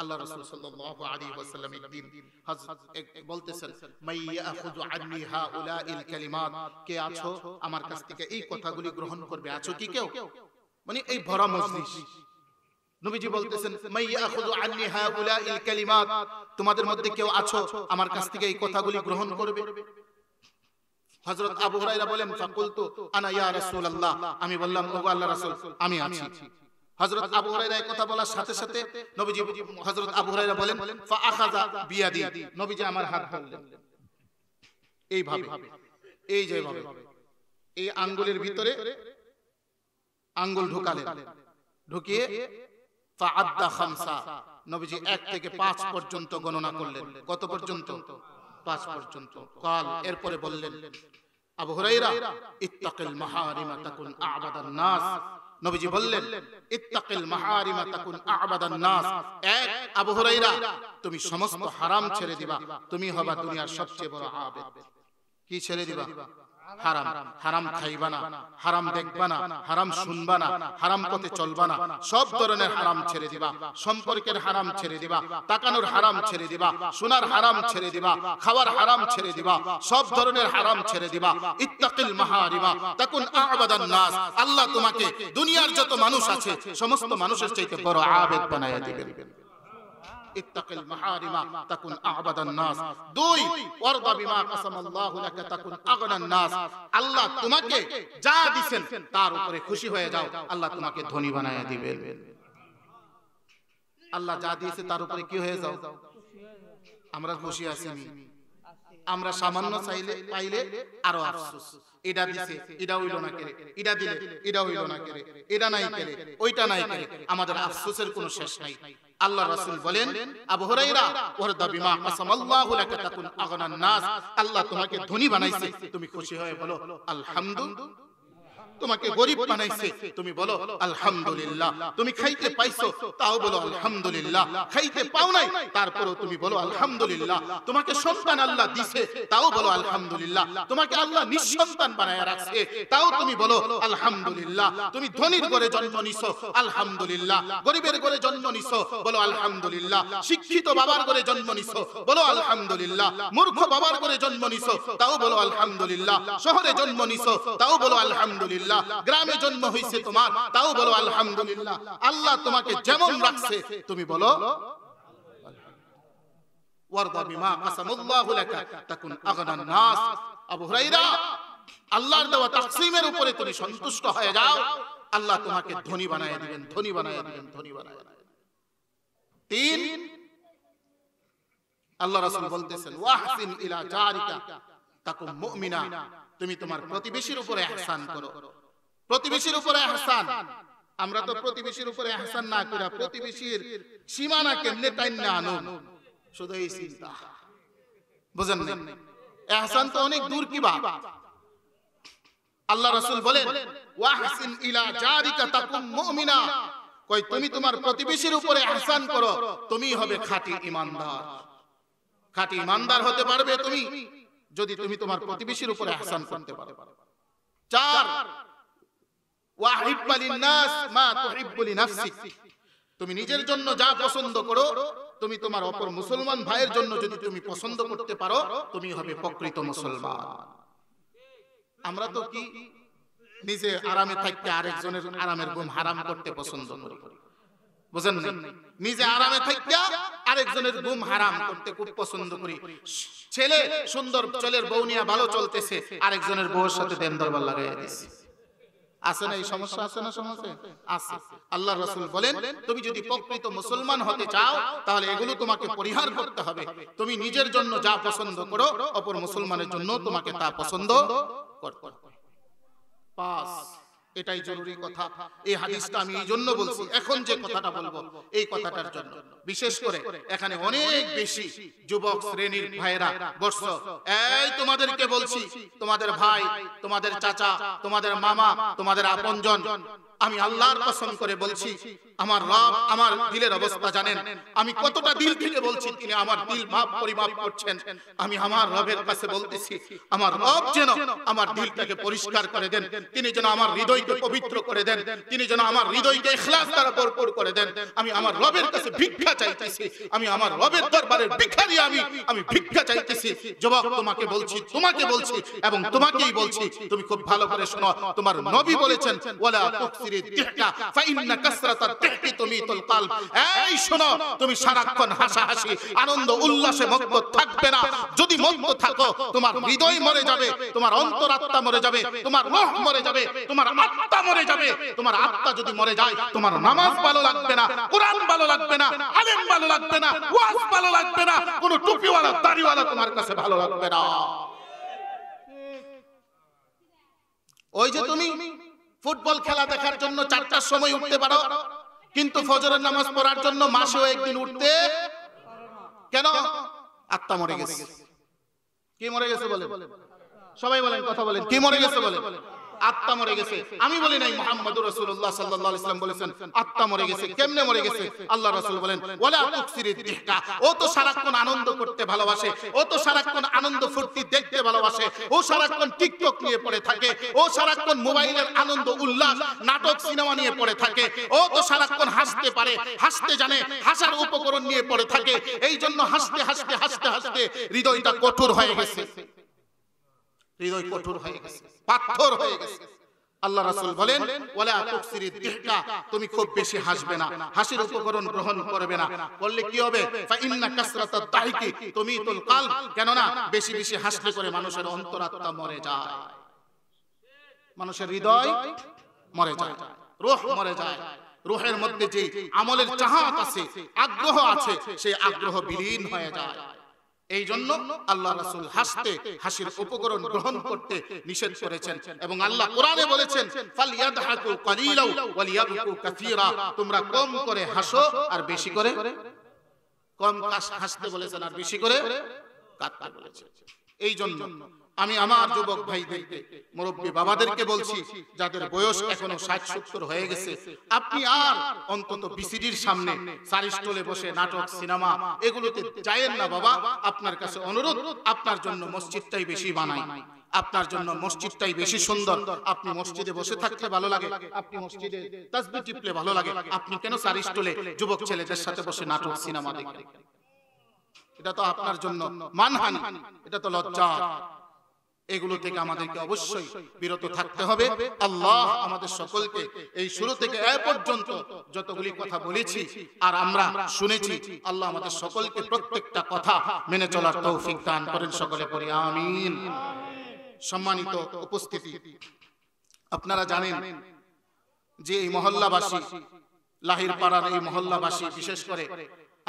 আল্লাহ রাসূল সাল্লাল্লাহু আলাইহি ওয়াসাল্লাম একদিন বলতেছেন, মাই ইয়াখুযু আন্নি হাউলাইল কালিমাত, কে আছো আমার কাছ থেকে এই কথাগুলি গ্রহণ করবে? আছো কি কেউ? মানে এই ভরা মজলিস, নবীজি বলতেছেন, মাই ইয়াখুযু আন্নি হাউলাইল কালিমাত, তোমাদের মধ্যে কেউ আছো আমার কাছ থেকে এই কথাগুলি গ্রহণ করবে? হযরত আবু হুরায়রা বলেন, ফাকুলতু আনা ইয়া রাসূলুল্লাহ, আমি বললাম, ওগো আল্লাহর রাসূল, আমি আছি। হযরত আবু হুরায়রা এই কথা বলার সাথে সাথে নবীজি, হযরত আবু হুরায়রা বলেন, ফা আখাযা বিয়াদি, নবীজি আমার হাত ধরলেন এইভাবে, এই যেভাবে এই আঙ্গুলের ভিতরে আঙ্গুল ঢুকালেন, ঢুকিয়ে ফা আদ্দা খামসা, নবীজি 1 থেকে 5 পর্যন্ত গণনা করলেন। কত পর্যন্ত? 5 পর্যন্ত। কাল, এরপরে বললেন, আবু হুরায়রা, ইত্তাকিল মাহারিমা তাকুন আ'বাদান নাস, নবীজি বললেন, ইত্তাকিল মাহারিমা তাকুন আ'বাদান নাস, এক আবু হুরায়রা, তুমি সমস্ত হারাম ছেড়ে দিবা, তুমি হবা দুনিয়ার সবচেয়ে বড় আবেদ। কি ছেড়ে দিবা? হারাম। হারাম খাইবা না, হারাম দেখবা না, হারাম শুনবা না, হারাম পথে চলবা না, সব ধরনের হারাম ছেড়ে দিবা, সম্পর্কের হারাম ছেড়ে দিবা, তাকানোর হারাম ছেড়ে দিবা, শোনার হারাম ছেড়ে দিবা, খাওয়ার হারাম ছেড়ে দিবা, সব ধরনের হারাম ছেড়ে দিবা। ইত্তাকিল মাহারিমা তাকুন আ'বাদান নাস, আল্লাহ তোমাকে দুনিয়ার যত মানুষ আছে সমস্ত মানুষের চাইতে বড় আবেদ বানায়া দিবেন। ইত্তাকিল মাহারিমা তাকুন আ'বাদান নাস। 2, ওয়ারদা বিমা কাসামাল্লাহু লাকা তাকুন আগনান নাস, আল্লাহ তোমাকে যা দিবেন তার উপরে খুশি হয়ে যাও, আল্লাহ তোমাকে ধনী বানায়া দিবেন। আল্লাহ যা দিয়েছে তার উপরে কি হয়ে যাও? আমরা খুশি আছি, আমরা সামান্য চাইলে পাইলে আরো আফসোস, এটা দিছে এটা হইল না কেরে, এটা দিলে এটা হইল না কেরে, এটা নাই কেরে, ওইটা নাই কেরে, আমাদের আফসোসের কোনো শেষ নাই। আল্লাহ রাসূল বলেন, আবু হুরায়রা, ওয়ারদা বিমা কাসামাল্লাহু লাকা তাকুন আগনান নাস, আল্লাহ তোমাকে ধনী বানাইছে, তুমি খুশি হয়ে বলো আলহামদুলিল্লাহ। তোমাকে গরীব বানাইছে, তুমি বলো আলহামদুলিল্লাহ। তুমি খাইতে পাইছো, তাও বলো আলহামদুলিল্লাহ। খাইতে পাও নাই, তারপরেও তুমি বলো আলহামদুলিল্লাহ। তোমাকে সন্তান আল্লাহ দিছে, তাও বলো আলহামদুলিল্লাহ। তোমাকে আল্লাহ নিঃসন্তান বানায়া রাখছে, তাও তুমি বলো আলহামদুলিল্লাহ। তুমি ধনীর ঘরে জন্ম নিছো, আলহামদুলিল্লাহ। গরীবের ঘরে জন্ম নিছো, বলো আলহামদুলিল্লাহ। শিক্ষিত বাবার ঘরে জন্ম নিছো, বলো আলহামদুলিল্লাহ। মূর্খ বাবার ঘরে জন্ম নিছো, তাও বলো আলহামদুলিল্লাহ। শহরে জন্ম নিছো, তাও বলো আলহামদুলিল্লাহ। গ্রামে জন্ম হইছে তোমার, তাও বলো আলহামদুলিল্লাহ। আল্লাহ তোমাকে যেমন রাখছে তুমি বলো ওয়ারদা বিমা কাসামাল্লাহু লাকা তাকুন আগনান নাস। আবু হুরায়রা, আল্লাহর দেওয়া তাকসীমের উপরে তুমি সন্তুষ্ট হয়ে যাও, আল্লাহ তোমাকে ধনী বানায়া দিবেন, ধনী বানায়া দিবেন, ধনী বানায়া দিবেন। 3, আল্লাহ রাসূল বলতেছেন, ওয়াহসিন ইলা জারিকা তাকুন মুমিনা, তুমি তোমার প্রতিবেশীর উপরে ইহসান করো। প্রতিবেশীর উপরে ইহসান, আমরা তো প্রতিবেশীর উপরে ইহসান না কইরা প্রতিবেশীর সীমানা কেমনে টাইনা আনো, শুধু এই চিন্তা, বুঝেন না? ইহসান তো অনেক দূর কি বাত। আল্লাহ রাসূল বলেন, ওয়াহসিন ইলা জারিকা তাকুন মুমিনা, কই তুমি তোমার প্রতিবেশীর উপরে ইহসান করো, তুমি হবে খাঁটি ঈমানদার। খাঁটি ঈমানদার হতে পারবে তুমি যদি তুমি তোমার প্রতিবেশীর উপরে ইহসান করতে পারো। 4, ওয়াহিব্বা লিন-নাস মা তুহিব্বু লিনাফসিক, তুমি নিজের জন্য যা পছন্দ করো তুমি তোমার অপর মুসলমান ভাইয়ের জন্য যদি তুমি পছন্দ করতে পারো, তুমি হবে প্রকৃত মুসলমান। আমরা তো কি নিজে আরামে থাকতে আরেকজনের আরামের ঘুম হারাম করতে পছন্দ করি, বুঝেন না? নিজে আরামে থাকতে আরেকজনের ঘুম হারাম করতে খুব পছন্দ করি। ছেলে সুন্দর ছেলের বউ নিয়ে ভালো চলতেছে, আরেকজনের বউয়ের সাথে দেন দরবার লাগাইয়া দিছে। আছে না এই সমস্যা? আছে না সমাজে? আছে। আল্লাহর রাসূল বলেন, তুমি যদি প্রকৃত মুসলমান হতে চাও তাহলে এগুলো তোমাকে পরিহার করতে হবে। তুমি নিজের জন্য যা পছন্দ করো অপর মুসলমানের জন্য তোমাকে তা পছন্দ করতে হবে। 5, এটাই জরুরি কথা। এই হাদিসটা আমি এই জন্য বলছি, এখন যে কথাটা বলবো এই কথাটার জন্য, বিশেষ করে এখানে অনেক বেশি যুবক শ্রেণীর ভাইরা বসছো। এই তোমাদেরকে বলছি, তোমাদের ভাই, তোমাদের চাচা, তোমাদের মামা, তোমাদের আপনজন, আমি আল্লাহর কসম করে বলছি, আমার রব আমার দিলের অবস্থা জানেন, আমি কতটা দিল থেকে বলছি, তিনি আমার দিল মাপ পরিমাপ করছেন। আমি আমার রবের কাছে বলতেছি, আমার রব যেন আমার দিলটাকে পরিষ্কার করে দেন, তিনি যেন আমার হৃদয়কে পবিত্র করে দেন, তিনি যেন আমার হৃদয়কে ইখলাস দ্বারা ভরপুর করে দেন। আমি আমার রবের কাছে ভিক্ষা চাইতেছি, আমি আমার রবের দরবারের ভিখারি, আমি ভিক্ষা চাইতেছি। যুবক, তোমাকে বলছি এবং তোমাকেই বলছি, তুমি খুব ভালো করে শোনো। তোমার নবী বলেছেন, ওয়ালা তুকসিরি দিহকা ফাইন্না কাসরাতাত দিহকি তুমিতুল কলব। এই শোনো, তুমি সারাক্ষণ হাসাহাসি আনন্দ উল্লাসে মগ্ন থাকবে না। যদি মগ্ন থাকো, তোমার হৃদয় মরে যাবে, তোমার অন্তরাত্মা মরে যাবে, তোমার রূহ মরে যাবে, তোমার আত্মা মরে যাবে। তোমার আত্মা যদি মরে যায়, তোমার নামাজ ভালো লাগবে না, কোরআন ভালো লাগবে না, আলেম ভালো লাগবে না, ওয়াজ ভালো লাগবে না, কোনো টুপিওয়ালা দাড়িওয়ালা তোমার কাছে ভালো লাগবে না। ওই যে তুমি ফুটবল খেলা দেখার জন্য 4টার সময় উঠতে পারো, কিন্তু ফজরের নামাজ পড়ার জন্য মাসেও একদিন উঠতে কেন? আত্মা মরে গেছে। কি মরে গেছে বলে? সবাই বলেন, কথা বলেন, কি মরে গেছে বলে? আত্মা মরে গেছে। আমি বলি নাই, মুহাম্মদুর রাসূলুল্লাহ সাল্লাল্লাহু আলাইহি ওয়াসাল্লাম বলেছেন আত্মা মরে গেছে। কেমনে মরে গেছে? আল্লাহ রাসূল বলেন, ওয়ালা তুকসিরি দিহকা। ও তো সারাক্ষণ আনন্দ করতে ভালোবাসে, ও তো সারাক্ষণ আনন্দ ফুর্তি দেখতে ভালোবাসে, ও সারাক্ষণ টিকটক নিয়ে পড়ে থাকে, ও সারাক্ষণ মোবাইলের আনন্দ উল্লাস নাটক সিনেমা নিয়ে পড়ে থাকে, ও তো সারাক্ষণ হাসতে পারে, হাসতে জানে, হাসার উপকরণ নিয়ে পড়ে থাকে। এই জন্য হাসতে হাসতে হাসতে হাসতে হৃদয়টা কঠোর হয়ে গেছে, হৃদয় কঠোর হয়ে গেছে, পাথর হয়ে গেছে। আল্লাহ রাসূল বলেন, ওয়ালা তুকসিরি দিহকা, তুমি খুব বেশি হাসবে না, হাসির উপকরণ গ্রহণ করবে না। করলে কি হবে? ফা ইন্না কাসরাতাত দাহিকি তুমিতুল কলব। কেন না? বেশি বেশি হাসলে করে মানুষের অন্তরাত্মা মরে যায়, মানুষের হৃদয় মরে যায়, রূহ মরে যায়। রূহের মধ্যে যে আমলের চাহত আছে, আগ্রহ আছে, সেই আগ্রহ বিলীন হয়ে যায়। এই জন্য আল্লাহ রাসূল হাসতে, হাসির উপকরণ গ্রহণ করতে নিষেধ করেছেন। এবং আল্লাহ কোরআনে বলেছেন, ফালইয়াদহাকু কালিলাও ওয়ালিয়াবকু কাসীরা। তোমরা কম করে হাসো আর বেশি করে, কম হাসতে বলেছেন আর বেশি করে কাঁদতে বলেছেন। এই জন্য আমি আমার যুবক ভাইদেরকে, মুরব্বী বাবাদেরকে বলছি, যাদের বয়স এখনো 60-70 হয়ে গেছে, আপনি আর অন্তত বিসিডির সামনে সারিস্টলে বসে নাটক সিনেমা এগুলোতে যায়েন না বাবা। আপনার কাছে অনুরোধ, আপনার জন্য মসজিদটাই বেশি বানাই, আপনার জন্য মসজিদটাই বেশি সুন্দর। আপনি মসজিদে বসে থাকলে ভালো লাগে, আপনি মসজিদে তাসবিহ টিপলে ভালো লাগে, আপনি কেন সারিস্টলে যুবক ছেলেদের সাথে বসে নাটক সিনেমা দেখেন? এটা তো আপনার জন্য মানহানি, এটা তো লজ্জা। এগুলো থেকে আমাদেরকে অবশ্যই বিরত থাকতে হবে। আল্লাহ আমাদের সকলকে এই শুরু থেকে এ পর্যন্ত যতগুলি কথা বলেছি আর আমরা শুনেছি, আল্লাহ আমাদের সকলকে প্রত্যেকটা কথা মেনে চলার তৌফিক দান করেন। সকলে পড়ি আমিন। সম্মানিত উপস্থিতি, আপনারা জানেন যে এই মহল্লাবাসী, লাহির পাড়ার এই মহল্লাবাসী, বিশেষ করে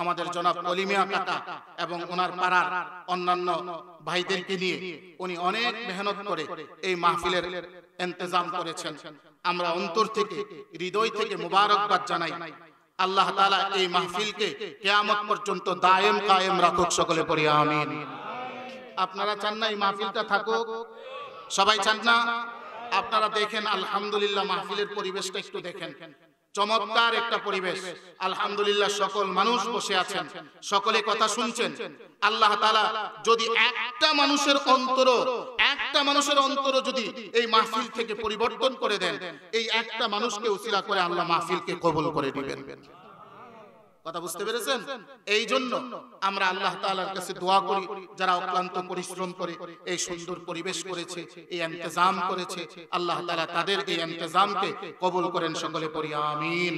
আমাদের জনাব অলিমিয়া কাকা এবং ওনার পাড়ার অন্যান্য ভাইদেরকে নিয়ে উনি অনেক মেহনত করে এই মাহফিলের ইন্তজাম করেছেন। আমরা অন্তর থেকে, হৃদয় থেকে মুবারকবাদ জানাই। আল্লাহ তাআলা এই মাহফিলকে কিয়ামত পর্যন্ত দায়েম কায়েম রাখুক। সকলে পড়ি আমিন। আপনারা চান না এই মাহফিলটা থাকুক? সবাই চান না? আপনারা দেখেন, আলহামদুলিল্লাহ মাহফিলের পরিবেশটা একটু দেখেন, চমৎকার একটা পরিবেশ। আলহামদুলিল্লাহ সকল মানুষ বসে আছেন, সকলে কথা শুনছেন। আল্লাহ তাআলা যদি একটা মানুষের অন্তর যদি এই মাহফিল থেকে পরিবর্তন করে দেন, এই একটা মানুষকে উসিলা করে আল্লাহ মাহফিলকে কবুল করে নেবেন। কথা বুঝতে পেরেছেন? এই জন্য আমরা আল্লাহ তাআলার কাছে দোয়া করি, যারা অক্লান্ত পরিশ্রম করে এই সুন্দর পরিবেশ করেছে, এই ইন্তজাম করেছে, আল্লাহ তাআলা তাদের এই ইন্তজামকে কবুল করেন। সকলে পড়ি আমিন।